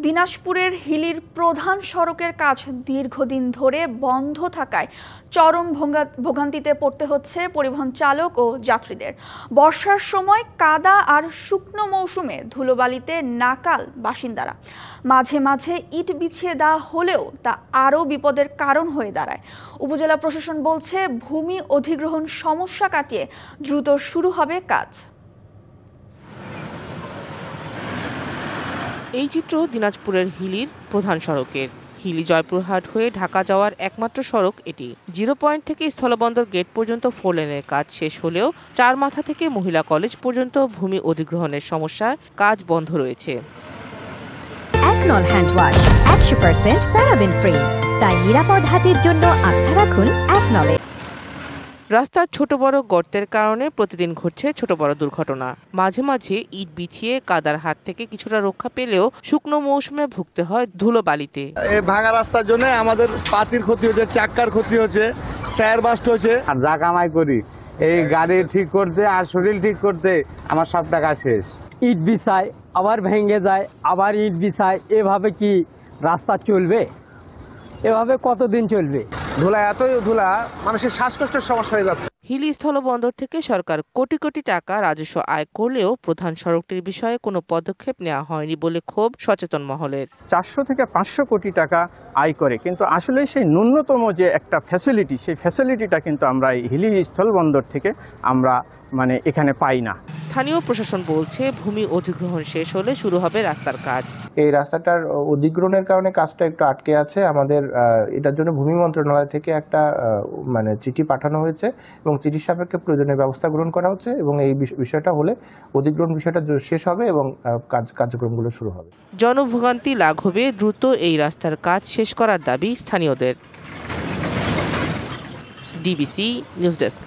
দিনাজপুরের হিলির প্রধান সড়কের কাজ দীর্ঘদিন ধরে বন্ধ থাকায় চরম ভোগান্তিতে পড়তে হচ্ছে পরিবহন চালক ও যাত্রীদের। বর্ষার সময় কাদা আর শুকনো মৌসুমে ধুলোবালিতে নাকাল বাসিন্দারা। মাঝে মাঝে ইট বিছিয়ে দেওয়া হলেও তা আরও বিপদের কারণ হয়ে দাঁড়ায়। উপজেলা প্রশাসন বলছে, ভূমি অধিগ্রহণ সমস্যা কাটিয়ে দ্রুত শুরু হবে কাজ। এই চিত্র দিনাজপুরের হিলির প্রধান সড়কের। হিলি জয়পুরহাট হয়ে ঢাকা যাওয়ার একমাত্র সড়ক এটি। 0 পয়েন্ট থেকে স্থলবন্দর গেট পর্যন্ত 4 লেনের কাজ শেষ হলেও 4 মাথা থেকে মহিলা কলেজ পর্যন্ত ভূমি অধিগ্রহণের সমস্যায় কাজ বন্ধ রয়েছে। একনল হ্যান্ড ওয়াশ 100% প্যারাবেন ফ্রি, তাই নিরাপদ হাতের জন্য আস্থা রাখুন একনলে। রাস্তার ছোট বড় গর্তের কারণে প্রতিদিন ঘটছে ছোট বড় দুর্ঘটনা। মাঝে মাঝে ইট বিছিয়ে কাদার হাত থেকে কিছুটা রক্ষা পেলেও শুকনো মৌসুমে ভুগতে হয় ধুলোবালিতে। এই ভাঙা রাস্তার জন্য আমাদের পাতির ক্ষতি হচ্ছে, চাক্কার ক্ষতি হচ্ছে, টায়ার বাস্ট হচ্ছে। আর যা কামাই করি এই গাড়ি ঠিক করতে আর শরীর ঠিক করতে আমার সব টাকা শেষ। ইট বিছায় আবার ভেঙে যায়, আবার ইট বিছায়, এভাবে কি রাস্তা চলবে? এভাবে কতদিন চলবে? ধুলা, এতই ধুলা, মানুষের শ্বাসকষ্টের সমস্যা হয়ে যাচ্ছে। হিলি স্থলবন্দর থেকে সরকার কোটি কোটি টাকা রাজস্ব আয় করলেও প্রধান সড়কটির বিষয়ে কোনো পদক্ষেপ নেওয়া হয়নি বলে ক্ষোভ সচেতন মহলের। 400 থেকে 500 কোটি টাকা আয় করে, কিন্তু আসলে সেই ন্যূনতম যে একটা ফ্যাসিলিটি, সেই ফ্যাসিলিটিটা কিন্তু আমরা এই হিলি স্থলবন্দর থেকে আমরা এখানে পাই না। স্থানীয় প্রশাসন বলছে, ভূমি অধিগ্রহণ শেষ হলে শুরু হবে রাস্তার কাজ। এই রাস্তাটার অধিগ্রহণের কারণে কাজটা একটু আটকে আছে। আমাদের এটার জন্য ভূমি মন্ত্রণালয় থেকে একটা চিঠি পাঠানো হয়েছে এবং চিঠির সাপেক্ষে প্রয়োজনীয় ব্যবস্থা গ্রহণ করা হচ্ছে এবং এই বিষয়টা হলে অধিগ্রহণ বিষয়টা শেষ হবে এবং কার্যক্রমগুলো শুরু হবে। জনভোগান্তি লাঘবে দ্রুত এই রাস্তার কাজ শেষ করার দাবি স্থানীয়দের। DBC news desk.